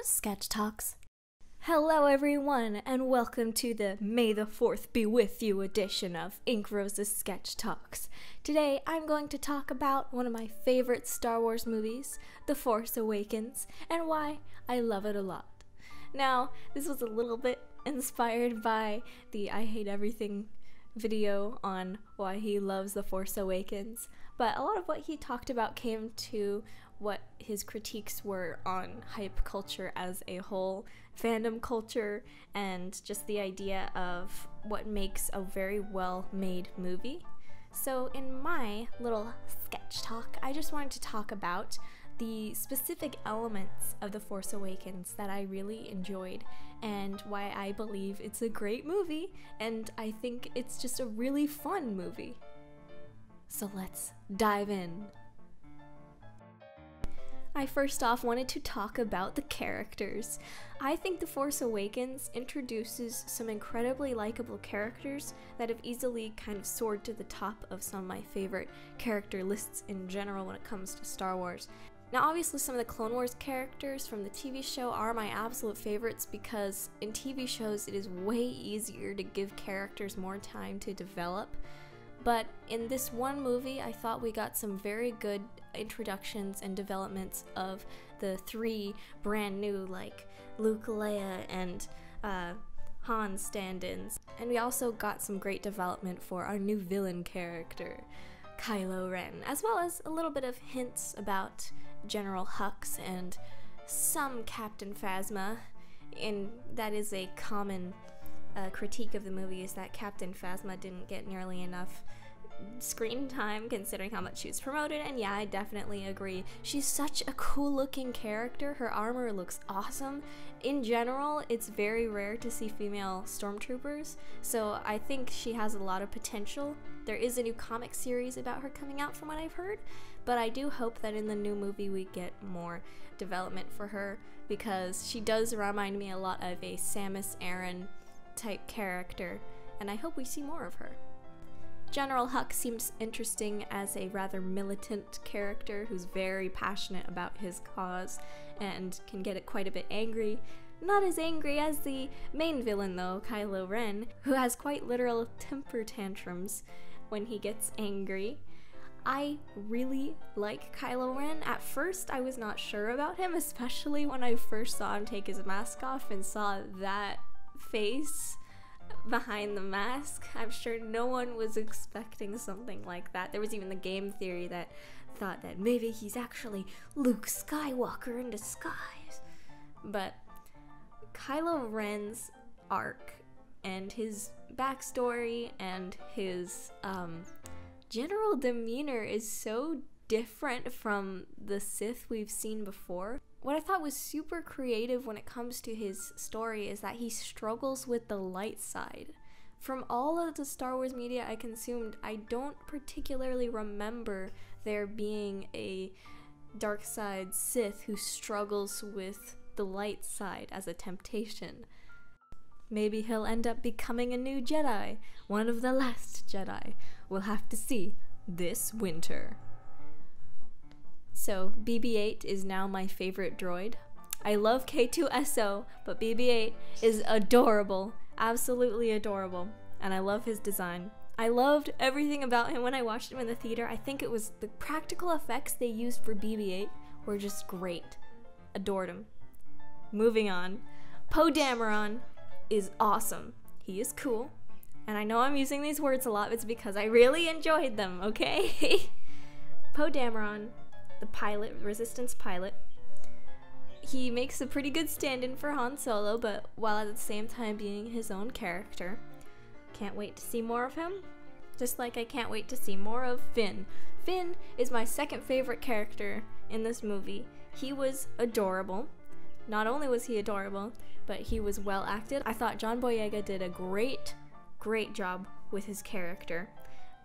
Sketch Talks. Hello everyone, and welcome to the May the 4th be with you edition of Ink Rose's Sketch Talks. Today I'm going to talk about one of my favorite Star Wars movies, The Force Awakens, and why I love it a lot. Now, this was a little bit inspired by the I Hate Everything video on why he loves The Force Awakens, but a lot of what he talked about came to what his critiques were on hype culture as a whole, fandom culture, and just the idea of what makes a very well-made movie. So in my little sketch talk, I just wanted to talk about the specific elements of The Force Awakens that I really enjoyed and why I believe it's a great movie, and I think it's just a really fun movie. So let's dive in. I first off wanted to talk about the characters. I think The Force Awakens introduces some incredibly likable characters that have easily kind of soared to the top of some of my favorite character lists in general when it comes to Star Wars. Now obviously some of the Clone Wars characters from the TV show are my absolute favorites because in TV shows it is way easier to give characters more time to develop. But in this one movie, I thought we got some very good introductions and developments of the three brand new, like Luke, Leia, and Han stand-ins. And we also got some great development for our new villain character, Kylo Ren, as well as a little bit of hints about General Hux and some Captain Phasma. And that is a common critique of the movie, is that Captain Phasma didn't get nearly enough screen time considering how much she was promoted, and yeah, I definitely agree. She's such a cool looking character. Her armor looks awesome. In general, it's very rare to see female stormtroopers, so I think she has a lot of potential. There is a new comic series about her coming out from what I've heard, but I do hope that in the new movie we get more development for her, because she does remind me a lot of a Samus Aran type character, and I hope we see more of her. General Hux seems interesting as a rather militant character who's very passionate about his cause and can get quite a bit angry. Not as angry as the main villain though, Kylo Ren, who has quite literal temper tantrums when he gets angry. I really like Kylo Ren. At first I was not sure about him, especially when I first saw him take his mask off and saw that face behind the mask. I'm sure no one was expecting something like that. There was even the game theory that thought that maybe he's actually Luke Skywalker in disguise. But Kylo Ren's arc and his backstory and his general demeanor is so different from the Sith we've seen before. What I thought was super creative when it comes to his story is that he struggles with the light side. From all of the Star Wars media I consumed, I don't particularly remember there being a dark side Sith who struggles with the light side as a temptation. Maybe he'll end up becoming a new Jedi, one of the last Jedi. We'll have to see this winter. So, BB-8 is now my favorite droid. I love K2SO, but BB-8 is adorable, absolutely adorable, and I love his design. I loved everything about him when I watched him in the theater. I think it was the practical effects they used for BB-8 were just great. Adored him. Moving on. Poe Dameron is awesome. He is cool, and I know I'm using these words a lot, it's because I really enjoyed them, okay? Poe Dameron, the pilot, Resistance pilot, he makes a pretty good stand-in for Han Solo, but while at the same time being his own character. Can't wait to see more of him, just like I can't wait to see more of Finn. Finn is my second favorite character in this movie. He was adorable. Not only was he adorable, but he was well acted. I thought John Boyega did a great job with his character.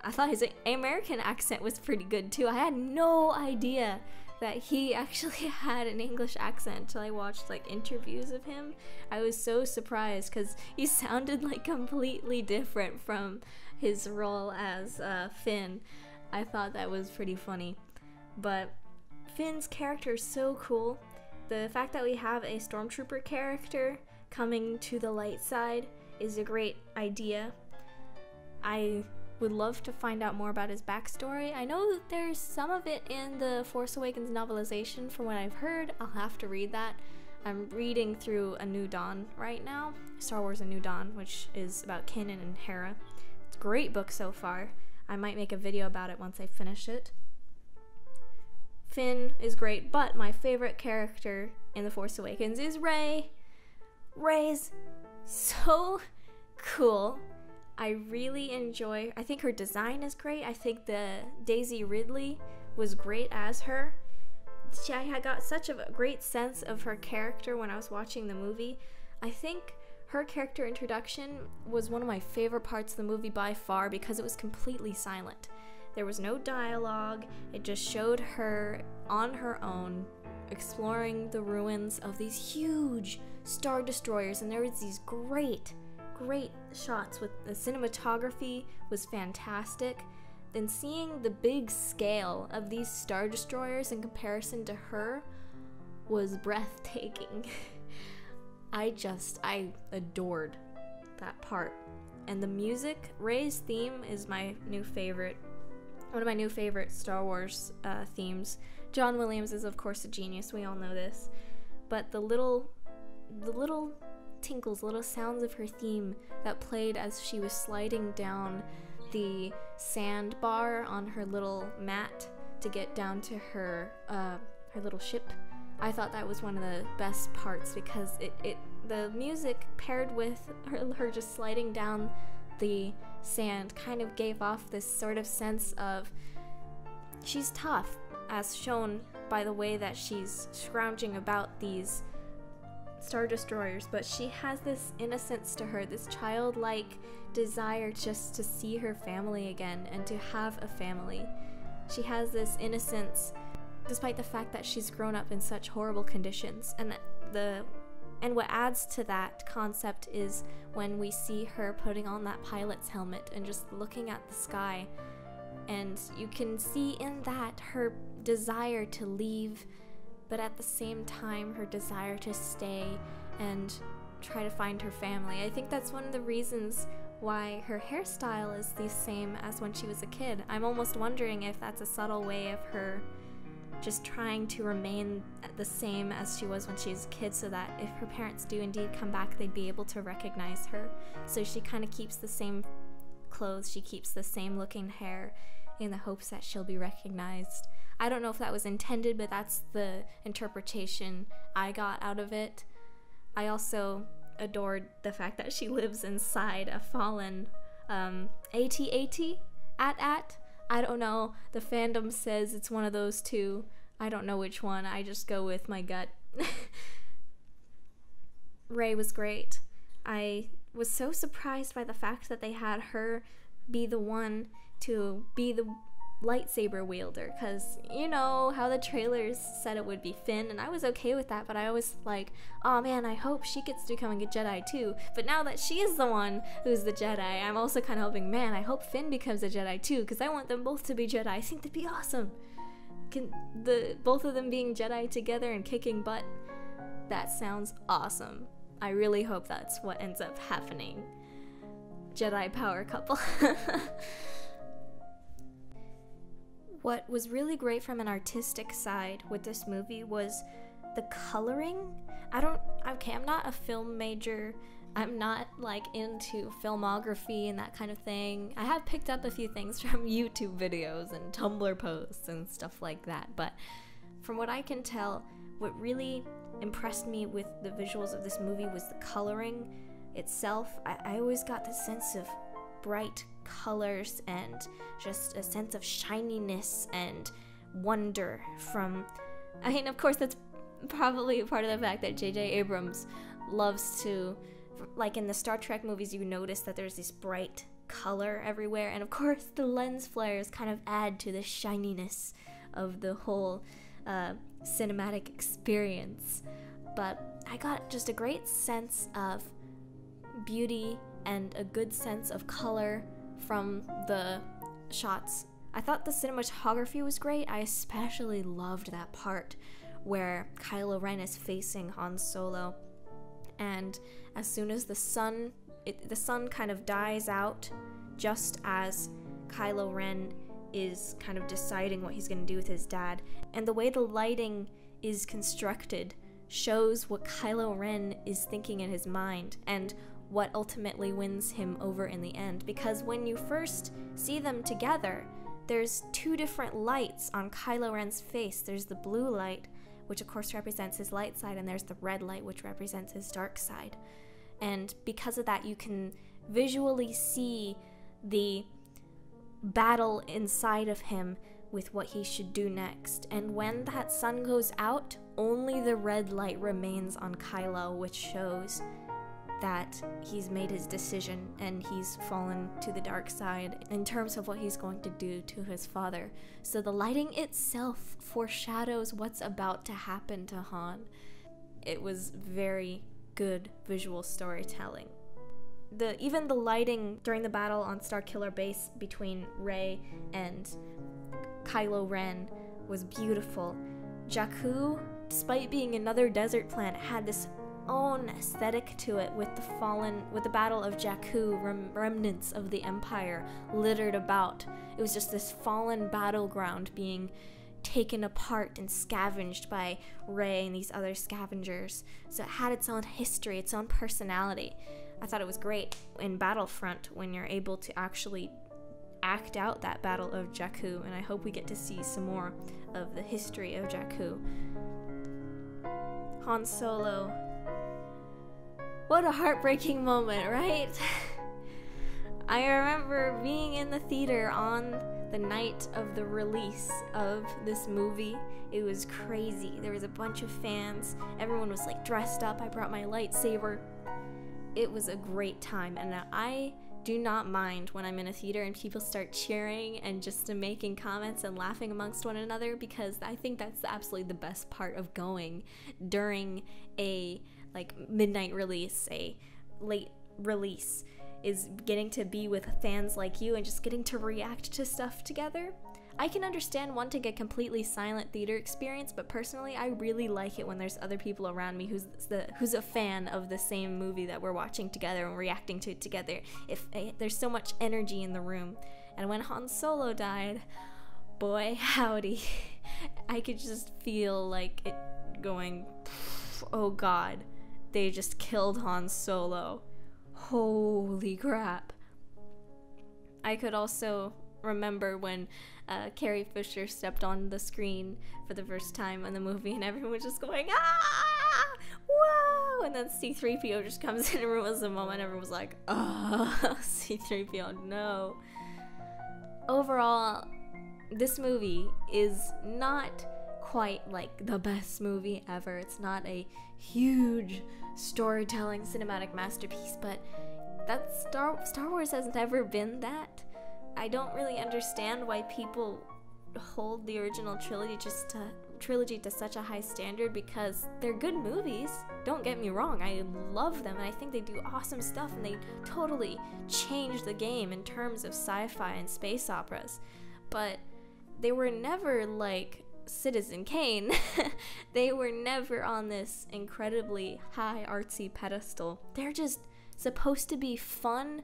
I thought his American accent was pretty good too. I had no idea that he actually had an English accent until I watched like interviews of him. I was so surprised because he sounded like completely different from his role as Finn. I thought that was pretty funny. But Finn's character is so cool, the fact that we have a stormtrooper character coming to the light side is a great idea. I would love to find out more about his backstory. I know that there's some of it in the Force Awakens novelization from what I've heard. I'll have to read that. I'm reading through A New Dawn right now, Star Wars A New Dawn, which is about Kanan and Hera. It's a great book so far. I might make a video about it once I finish it. Finn is great, but my favorite character in The Force Awakens is Rey. Rey's so cool. I really enjoy, I think her design is great. I think the Daisy Ridley was great as her. I got such a great sense of her character when I was watching the movie. I think her character introduction was one of my favorite parts of the movie by far because it was completely silent. There was no dialogue. It just showed her on her own exploring the ruins of these huge Star Destroyers, and there was these great shots with the cinematography was fantastic. Then seeing the big scale of these Star Destroyers in comparison to her was breathtaking. I adored that part. And the music, Rey's theme is my new favorite, one of my new favorite Star Wars themes. John Williams is of course a genius, we all know this, but the little tinkles, little sounds of her theme that played as she was sliding down the sandbar on her little mat to get down to her little ship. I thought that was one of the best parts because the music paired with her just sliding down the sand kind of gave off this sort of sense of she's tough, as shown by the way that she's scrounging about these Star Destroyers, but she has this innocence to her, this childlike desire just to see her family again and to have a family. She has this innocence despite the fact that she's grown up in such horrible conditions, and what adds to that concept is when we see her putting on that pilot's helmet and just looking at the sky, and you can see in that her desire to leave, but at the same time her desire to stay and try to find her family. I think that's one of the reasons why her hairstyle is the same as when she was a kid. I'm almost wondering if that's a subtle way of her just trying to remain the same as she was when she was a kid, so that if her parents do indeed come back, they'd be able to recognize her. So she kind of keeps the same clothes, she keeps the same looking hair in the hopes that she'll be recognized. I don't know if that was intended, but that's the interpretation I got out of it. I also adored the fact that she lives inside a fallen AT-AT. I don't know. The fandom says it's one of those two. I don't know which one. I just go with my gut. Rey was great. I was so surprised by the fact that they had her be the one to be the lightsaber wielder, because you know how the trailers said it would be Finn, and I was okay with that, but I was like, oh man, I hope she gets to become a Jedi too. But now that she is the one who's the Jedi, I'm also kind of hoping, man, I hope Finn becomes a Jedi too, because I want them both to be Jedi. I think that'd be awesome. Both of them being Jedi together and kicking butt, that sounds awesome. I really hope that's what ends up happening. Jedi power couple. What was really great from an artistic side with this movie was the coloring. I'm not a film major. I'm not like into filmography and that kind of thing. I have picked up a few things from YouTube videos and Tumblr posts and stuff like that, but from what I can tell, what really impressed me with the visuals of this movie was the coloring itself. I always got the sense of bright colors and just a sense of shininess and wonder from, I mean, of course that's probably part of the fact that J.J. Abrams loves to, like in the Star Trek movies, you notice that there's this bright color everywhere, and of course the lens flares kind of add to the shininess of the whole cinematic experience. But I got just a great sense of beauty and a good sense of color from the shots. I thought the cinematography was great. I especially loved that part where Kylo Ren is facing Han Solo, and as soon as the sun kind of dies out, just as Kylo Ren is kind of deciding what he's going to do with his dad, and the way the lighting is constructed shows what Kylo Ren is thinking in his mind and what ultimately wins him over in the end. Because when you first see them together, there's two different lights on Kylo Ren's face. There's the blue light, which of course represents his light side, and there's the red light, which represents his dark side. And because of that, you can visually see the battle inside of him with what he should do next. And when that sun goes out, only the red light remains on Kylo, which shows that he's made his decision and he's fallen to the dark side in terms of what he's going to do to his father. So the lighting itself foreshadows what's about to happen to Han. It was very good visual storytelling. Even the lighting during the battle on Starkiller Base between Rey and Kylo Ren was beautiful. Jakku, despite being another desert planet, had this own aesthetic to it with the Battle of Jakku, remnants of the Empire littered about. It was just this fallen battleground being taken apart and scavenged by Rey and these other scavengers. So it had its own history, its own personality. I thought it was great in Battlefront when you're able to actually act out that Battle of Jakku, and I hope we get to see some more of the history of Jakku. Han Solo. What a heartbreaking moment, right? I remember being in the theater on the night of the release of this movie. It was crazy. There was a bunch of fans. Everyone was like dressed up. I brought my lightsaber. It was a great time, and I do not mind when I'm in a theater and people start cheering and just making comments and laughing amongst one another, because I think that's absolutely the best part of going during a midnight release, a late release, is getting to be with fans like you and just getting to react to stuff together. I can understand wanting a completely silent theater experience, but personally I really like it when there's other people around me who's a fan of the same movie that we're watching together and reacting to it together. There's so much energy in the room. And when Han Solo died, boy howdy, I could just feel like it going, oh god, they just killed Han Solo. Holy crap. I could also remember when Carrie Fisher stepped on the screen for the first time in the movie and everyone was just going, ah, whoa, and then C-3PO just comes in and ruins the moment. Everyone was like, oh, C-3PO, no. Overall, this movie is not quite like the best movie ever. It's not a huge storytelling cinematic masterpiece, but that Star Wars has never been that. I don't really understand why people hold the original trilogy to such a high standard, because they're good movies. Don't get me wrong, I love them and I think they do awesome stuff, and they totally changed the game in terms of sci-fi and space operas. But they were never like Citizen Kane. They were never on this incredibly high artsy pedestal. They're just supposed to be fun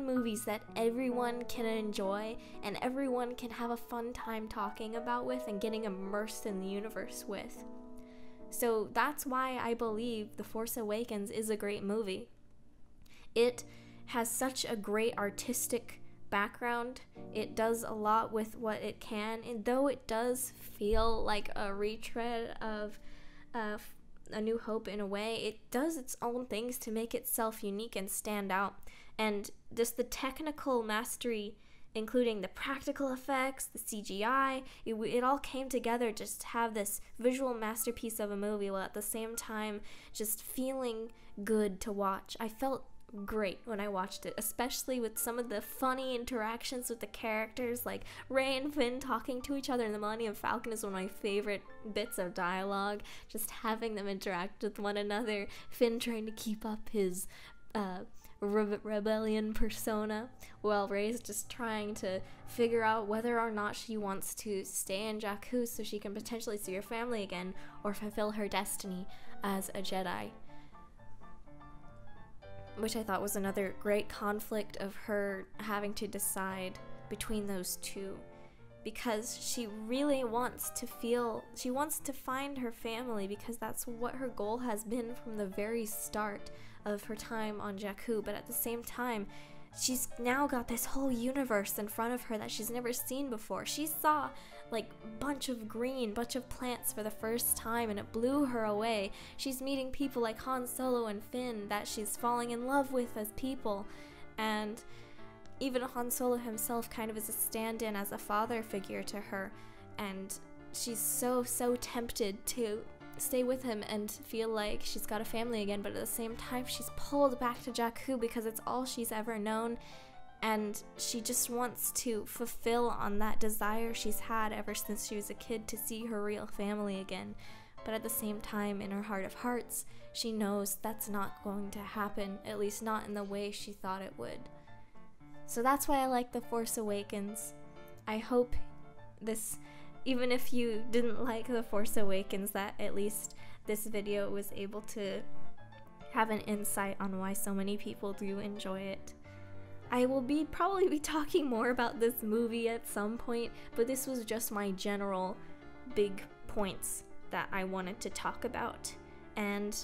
movies that everyone can enjoy and everyone can have a fun time talking about with and getting immersed in the universe with. So that's why I believe The Force Awakens is a great movie. It has such a great artistic background. It does a lot with what it can, and though it does feel like a retread of A New Hope in a way, it does its own things to make itself unique and stand out. And just the technical mastery, including the practical effects, the CGI, it all came together just to have this visual masterpiece of a movie while at the same time just feeling good to watch. I felt great when I watched it, especially with some of the funny interactions with the characters, like Rey and Finn talking to each other in the Millennium Falcon is one of my favorite bits of dialogue. Just having them interact with one another, Finn trying to keep up his rebellion persona, while Rey's just trying to figure out whether or not she wants to stay in Jakku so she can potentially see her family again or fulfill her destiny as a Jedi. Which I thought was another great conflict of her having to decide between those two, because she really wants to find her family, because that's what her goal has been from the very start of her time on Jakku. But at the same time, she's now got this whole universe in front of her that she's never seen before. She saw like bunch of plants for the first time, and it blew her away. She's meeting people like Han Solo and Finn that she's falling in love with as people, and even Han Solo himself kind of is a stand-in as a father figure to her, and she's so tempted to stay with him and feel like she's got a family again, but at the same time she's pulled back to Jakku because it's all she's ever known, and she just wants to fulfill on that desire she's had ever since she was a kid to see her real family again. But at the same time, in her heart of hearts, she knows that's not going to happen, at least not in the way she thought it would. So that's why I like The Force Awakens. I hope this, even if you didn't like The Force Awakens, that at least this video was able to have an insight on why so many people do enjoy it. I will probably be talking more about this movie at some point, but this was just my general big points that I wanted to talk about. And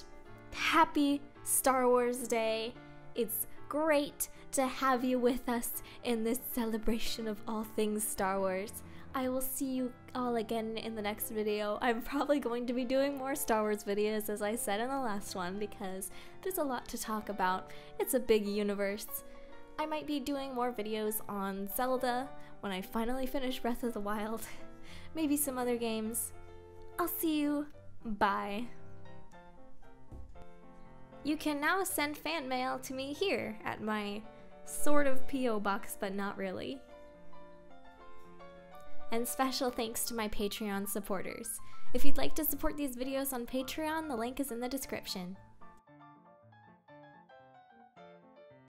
happy Star Wars Day! It's great to have you with us in this celebration of all things Star Wars. I will see you all again in the next video. I'm probably going to be doing more Star Wars videos, as I said in the last one, because there's a lot to talk about. It's a big universe. I might be doing more videos on Zelda when I finally finish Breath of the Wild. Maybe some other games. I'll see you. Bye. You can now send fan mail to me here at my sort of P.O. box, but not really. And special thanks to my Patreon supporters. If you'd like to support these videos on Patreon, the link is in the description.